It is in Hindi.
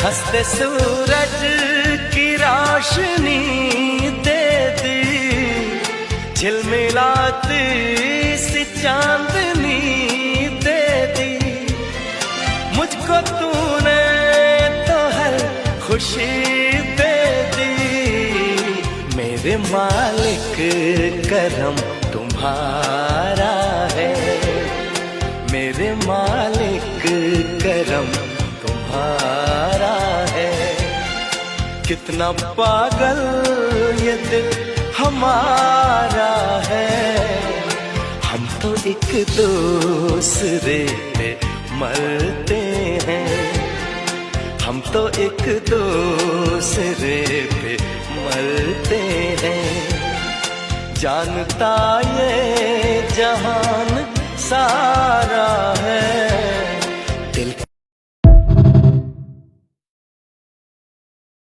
हंसते सूरज की रोशनी दे दी, झिलमिलाती सी चांदनी दे दी। मुझको तूने तो हर खुशी दे दी। मेरे मालिक करम तुम्हारा है, मेरे मालिक करम तुम्हारा है। कितना पागल ये दिल हमारा है, हम तो एक दूसरे पे मरते हैं, हम तो एक दूसरे पे मरते हैं। जानता ये जहान सारा है,